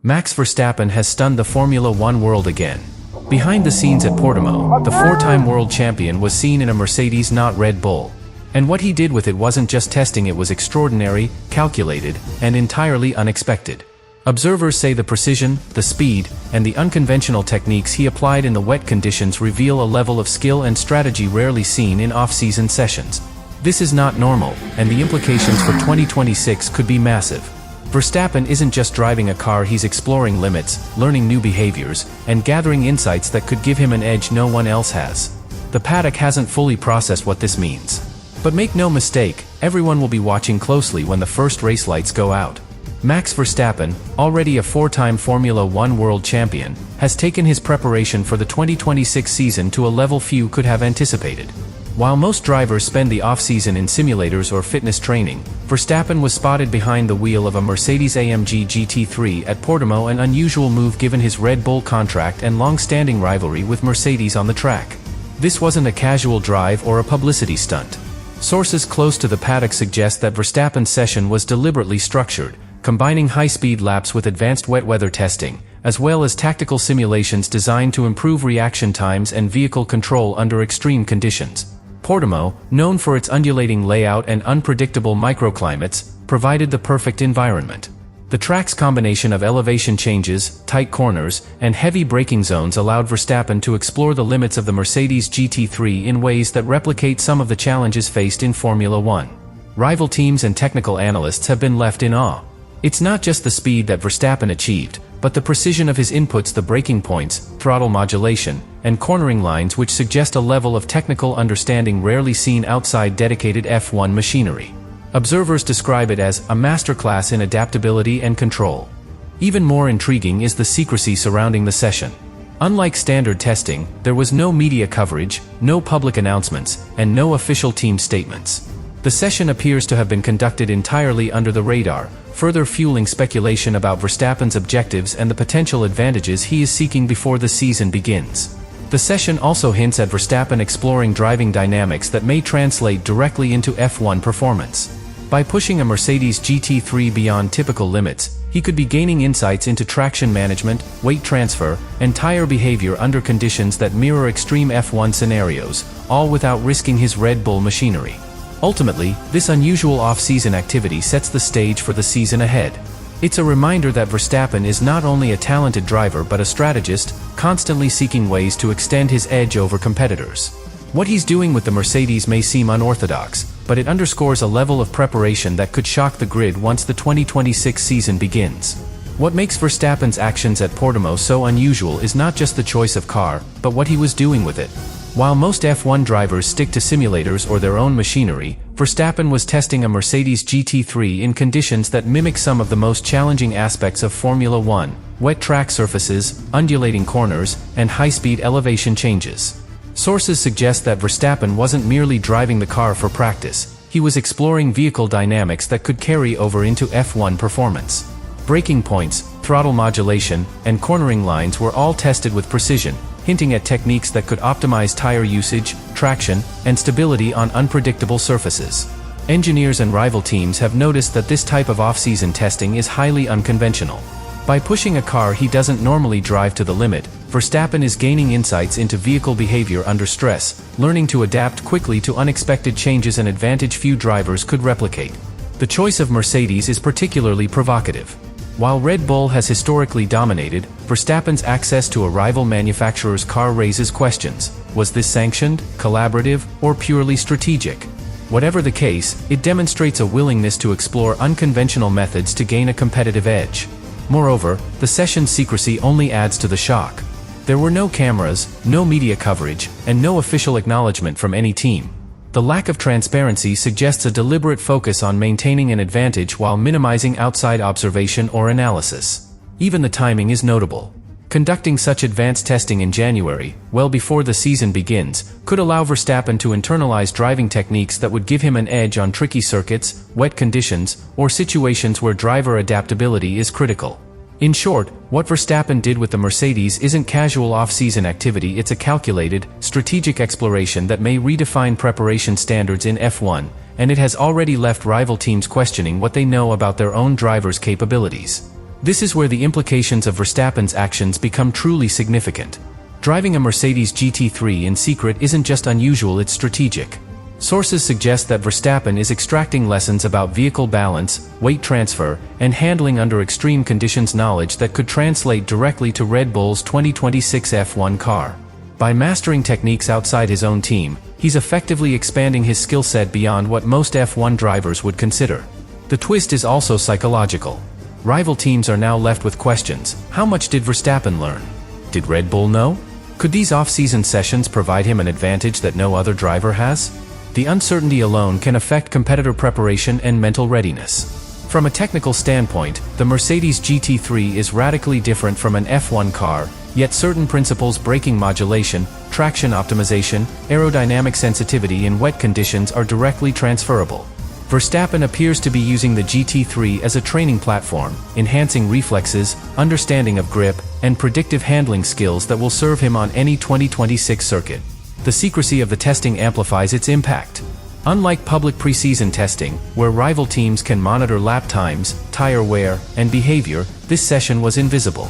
Max Verstappen has stunned the Formula One world again. Behind the scenes at Portimao, the four-time world champion was seen in a Mercedes, not Red Bull. And what he did with it wasn't just testing, it was extraordinary, calculated, and entirely unexpected. Observers say the precision, the speed, and the unconventional techniques he applied in the wet conditions reveal a level of skill and strategy rarely seen in off-season sessions. This is not normal, and the implications for 2026 could be massive. Verstappen isn't just driving a car, he's exploring limits, learning new behaviors, and gathering insights that could give him an edge no one else has. The paddock hasn't fully processed what this means. But make no mistake, everyone will be watching closely when the first race lights go out. Max Verstappen, already a four-time Formula One world champion, has taken his preparation for the 2026 season to a level few could have anticipated. While most drivers spend the off-season in simulators or fitness training, Verstappen was spotted behind the wheel of a Mercedes-AMG GT3 at Portimao, an unusual move given his Red Bull contract and long-standing rivalry with Mercedes on the track. This wasn't a casual drive or a publicity stunt. Sources close to the paddock suggest that Verstappen's session was deliberately structured, combining high-speed laps with advanced wet weather testing, as well as tactical simulations designed to improve reaction times and vehicle control under extreme conditions. Portimao, known for its undulating layout and unpredictable microclimates, provided the perfect environment. The track's combination of elevation changes, tight corners, and heavy braking zones allowed Verstappen to explore the limits of the Mercedes GT3 in ways that replicate some of the challenges faced in Formula One. Rival teams and technical analysts have been left in awe. It's not just the speed that Verstappen achieved, but the precision of his inputs, the braking points, throttle modulation, and cornering lines, which suggest a level of technical understanding rarely seen outside dedicated F1 machinery. Observers describe it as a masterclass in adaptability and control. Even more intriguing is the secrecy surrounding the session. Unlike standard testing, there was no media coverage, no public announcements, and no official team statements. The session appears to have been conducted entirely under the radar, further fueling speculation about Verstappen's objectives and the potential advantages he is seeking before the season begins. The session also hints at Verstappen exploring driving dynamics that may translate directly into F1 performance. By pushing a Mercedes GT3 beyond typical limits, he could be gaining insights into traction management, weight transfer, and tire behavior under conditions that mirror extreme F1 scenarios, all without risking his Red Bull machinery. Ultimately, this unusual off-season activity sets the stage for the season ahead. It's a reminder that Verstappen is not only a talented driver but a strategist, constantly seeking ways to extend his edge over competitors. What he's doing with the Mercedes may seem unorthodox, but it underscores a level of preparation that could shock the grid once the 2026 season begins. What makes Verstappen's actions at Portimao so unusual is not just the choice of car, but what he was doing with it. While most F1 drivers stick to simulators or their own machinery, Verstappen was testing a Mercedes GT3 in conditions that mimic some of the most challenging aspects of Formula One: wet track surfaces, undulating corners, and high-speed elevation changes. Sources suggest that Verstappen wasn't merely driving the car for practice, he was exploring vehicle dynamics that could carry over into F1 performance. Braking points, throttle modulation, and cornering lines were all tested with precision, hinting at techniques that could optimize tire usage, traction, and stability on unpredictable surfaces. Engineers and rival teams have noticed that this type of off-season testing is highly unconventional. By pushing a car he doesn't normally drive to the limit, Verstappen is gaining insights into vehicle behavior under stress, learning to adapt quickly to unexpected changes, an advantage few drivers could replicate. The choice of Mercedes is particularly provocative. While Red Bull has historically dominated, Verstappen's access to a rival manufacturer's car raises questions. Was this sanctioned, collaborative, or purely strategic? Whatever the case, it demonstrates a willingness to explore unconventional methods to gain a competitive edge. Moreover, the session's secrecy only adds to the shock. There were no cameras, no media coverage, and no official acknowledgement from any team. The lack of transparency suggests a deliberate focus on maintaining an advantage while minimizing outside observation or analysis. Even the timing is notable. Conducting such advanced testing in January, well before the season begins, could allow Verstappen to internalize driving techniques that would give him an edge on tricky circuits, wet conditions, or situations where driver adaptability is critical. In short, what Verstappen did with the Mercedes isn't casual off-season activity, it's a calculated, strategic exploration that may redefine preparation standards in F1, and it has already left rival teams questioning what they know about their own drivers' capabilities. This is where the implications of Verstappen's actions become truly significant. Driving a Mercedes GT3 in secret isn't just unusual, it's strategic. Sources suggest that Verstappen is extracting lessons about vehicle balance, weight transfer, and handling under extreme conditions, knowledge that could translate directly to Red Bull's 2026 F1 car. By mastering techniques outside his own team, he's effectively expanding his skill set beyond what most F1 drivers would consider. The twist is also psychological. Rival teams are now left with questions. How much did Verstappen learn? Did Red Bull know? Could these off-season sessions provide him an advantage that no other driver has? The uncertainty alone can affect competitor preparation and mental readiness. From a technical standpoint, the Mercedes GT3 is radically different from an F1 car, yet certain principles, braking modulation, traction optimization, aerodynamic sensitivity in wet conditions, are directly transferable. Verstappen appears to be using the GT3 as a training platform, enhancing reflexes, understanding of grip, and predictive handling skills that will serve him on any 2026 circuit. The secrecy of the testing amplifies its impact. Unlike public preseason testing, where rival teams can monitor lap times, tire wear, and behavior, this session was invisible.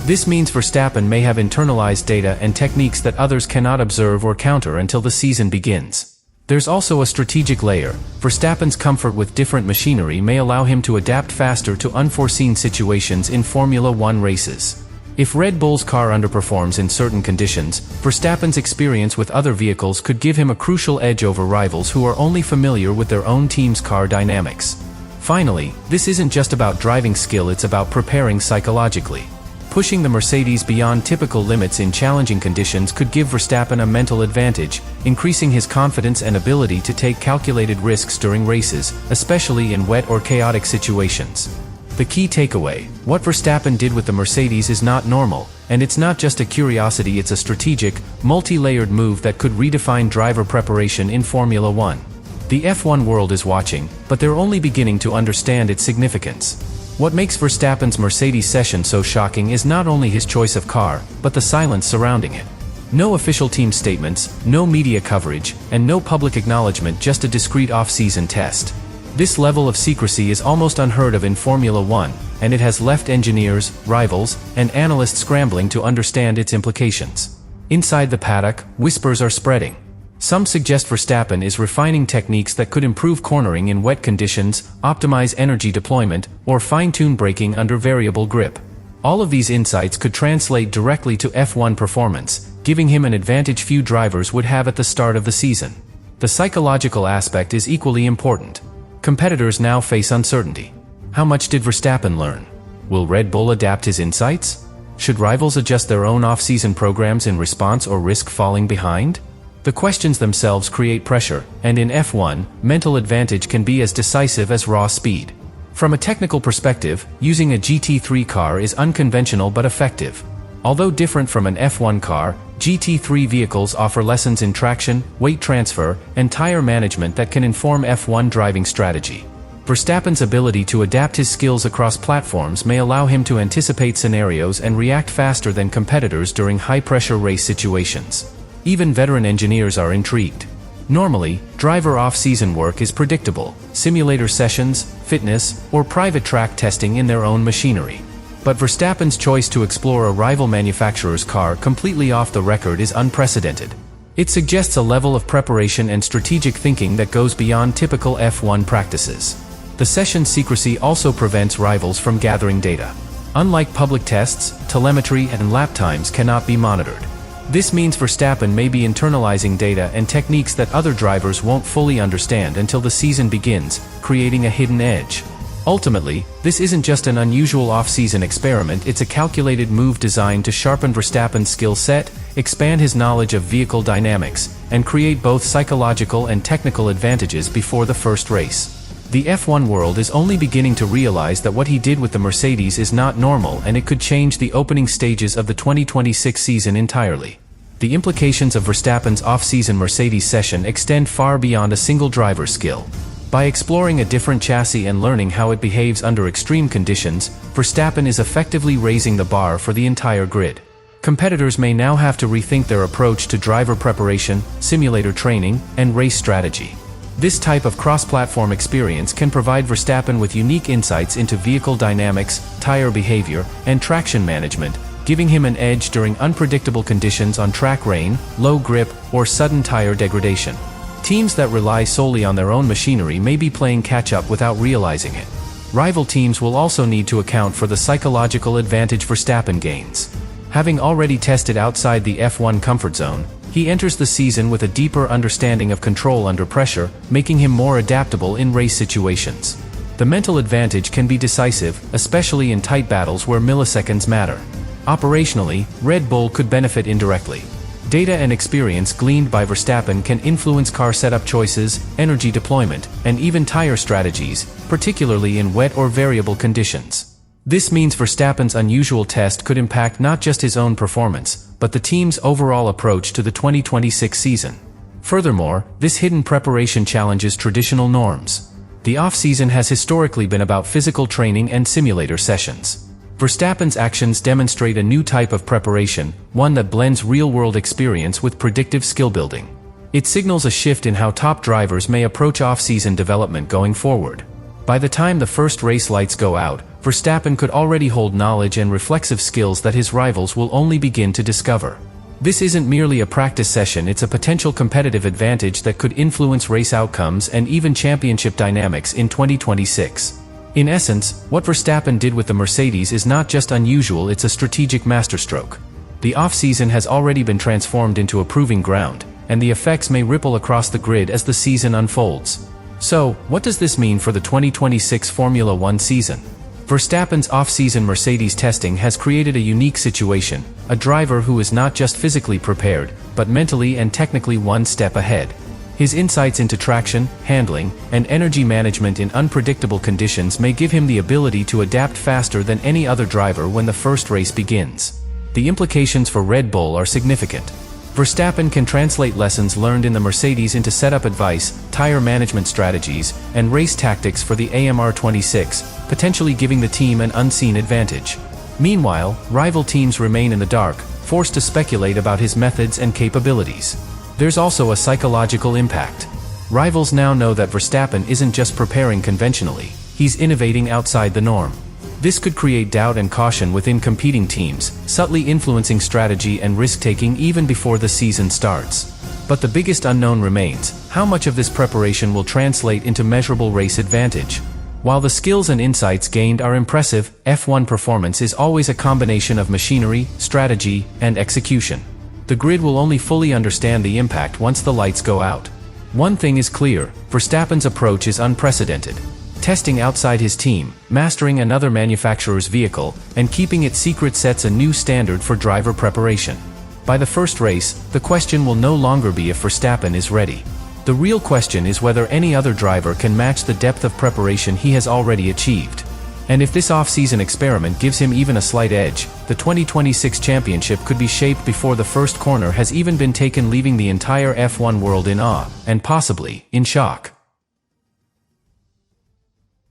This means Verstappen may have internalized data and techniques that others cannot observe or counter until the season begins. There's also a strategic layer. Verstappen's comfort with different machinery may allow him to adapt faster to unforeseen situations in Formula One races. If Red Bull's car underperforms in certain conditions, Verstappen's experience with other vehicles could give him a crucial edge over rivals who are only familiar with their own team's car dynamics. Finally, this isn't just about driving skill, it's about preparing psychologically. Pushing the Mercedes beyond typical limits in challenging conditions could give Verstappen a mental advantage, increasing his confidence and ability to take calculated risks during races, especially in wet or chaotic situations. The key takeaway: what Verstappen did with the Mercedes is not normal, and it's not just a curiosity, it's a strategic, multi-layered move that could redefine driver preparation in Formula One. The F1 world is watching, but they're only beginning to understand its significance. What makes Verstappen's Mercedes session so shocking is not only his choice of car, but the silence surrounding it. No official team statements, no media coverage, and no public acknowledgement, just a discreet off-season test. This level of secrecy is almost unheard of in Formula One, and it has left engineers, rivals, and analysts scrambling to understand its implications. Inside the paddock, whispers are spreading. Some suggest Verstappen is refining techniques that could improve cornering in wet conditions, optimize energy deployment, or fine-tune braking under variable grip. All of these insights could translate directly to F1 performance, giving him an advantage few drivers would have at the start of the season. The psychological aspect is equally important. Competitors now face uncertainty. How much did Verstappen learn? Will Red Bull adapt his insights? Should rivals adjust their own off-season programs in response or risk falling behind? The questions themselves create pressure, and in F1, mental advantage can be as decisive as raw speed. From a technical perspective, using a GT3 car is unconventional but effective. Although different from an F1 car, GT3 vehicles offer lessons in traction, weight transfer, and tire management that can inform F1 driving strategy. Verstappen's ability to adapt his skills across platforms may allow him to anticipate scenarios and react faster than competitors during high-pressure race situations. Even veteran engineers are intrigued. Normally, driver off-season work is predictable: simulator sessions, fitness, or private track testing in their own machinery. But Verstappen's choice to explore a rival manufacturer's car completely off the record is unprecedented. It suggests a level of preparation and strategic thinking that goes beyond typical F1 practices. The session's secrecy also prevents rivals from gathering data. Unlike public tests, telemetry and lap times cannot be monitored. This means Verstappen may be internalizing data and techniques that other drivers won't fully understand until the season begins, creating a hidden edge. Ultimately, this isn't just an unusual off-season experiment, it's a calculated move designed to sharpen Verstappen's skill set, expand his knowledge of vehicle dynamics, and create both psychological and technical advantages before the first race. The F1 world is only beginning to realize that what he did with the Mercedes is not normal, and it could change the opening stages of the 2026 season entirely. The implications of Verstappen's off-season Mercedes session extend far beyond a single driver's skill. By exploring a different chassis and learning how it behaves under extreme conditions, Verstappen is effectively raising the bar for the entire grid. Competitors may now have to rethink their approach to driver preparation, simulator training, and race strategy. This type of cross-platform experience can provide Verstappen with unique insights into vehicle dynamics, tire behavior, and traction management, giving him an edge during unpredictable conditions on track rain, low grip, or sudden tire degradation. Teams that rely solely on their own machinery may be playing catch-up without realizing it. Rival teams will also need to account for the psychological advantage Verstappen gains. Having already tested outside the F1 comfort zone, he enters the season with a deeper understanding of control under pressure, making him more adaptable in race situations. The mental advantage can be decisive, especially in tight battles where milliseconds matter. Operationally, Red Bull could benefit indirectly. Data and experience gleaned by Verstappen can influence car setup choices, energy deployment, and even tire strategies, particularly in wet or variable conditions. This means Verstappen's unusual test could impact not just his own performance, but the team's overall approach to the 2026 season. Furthermore, this hidden preparation challenges traditional norms. The off-season has historically been about physical training and simulator sessions. Verstappen's actions demonstrate a new type of preparation, one that blends real-world experience with predictive skill building. It signals a shift in how top drivers may approach off-season development going forward. By the time the first race lights go out, Verstappen could already hold knowledge and reflexive skills that his rivals will only begin to discover. This isn't merely a practice session, it's a potential competitive advantage that could influence race outcomes and even championship dynamics in 2026. In essence, what Verstappen did with the Mercedes is not just unusual, it's a strategic masterstroke. The off-season has already been transformed into a proving ground, and the effects may ripple across the grid as the season unfolds. So, what does this mean for the 2026 Formula One season? Verstappen's off-season Mercedes testing has created a unique situation, a driver who is not just physically prepared, but mentally and technically one step ahead. His insights into traction, handling, and energy management in unpredictable conditions may give him the ability to adapt faster than any other driver when the first race begins. The implications for Red Bull are significant. Verstappen can translate lessons learned in the Mercedes into setup advice, tire management strategies, and race tactics for the AMR26, potentially giving the team an unseen advantage. Meanwhile, rival teams remain in the dark, forced to speculate about his methods and capabilities. There's also a psychological impact. Rivals now know that Verstappen isn't just preparing conventionally, he's innovating outside the norm. This could create doubt and caution within competing teams, subtly influencing strategy and risk-taking even before the season starts. But the biggest unknown remains: how much of this preparation will translate into measurable race advantage? While the skills and insights gained are impressive, F1 performance is always a combination of machinery, strategy, and execution. The grid will only fully understand the impact once the lights go out. One thing is clear: Verstappen's approach is unprecedented. Testing outside his team, mastering another manufacturer's vehicle, and keeping it secret sets a new standard for driver preparation. By the first race, the question will no longer be if Verstappen is ready. The real question is whether any other driver can match the depth of preparation he has already achieved. And if this off-season experiment gives him even a slight edge, the 2026 championship could be shaped before the first corner has even been taken, leaving the entire F1 world in awe, and possibly in shock.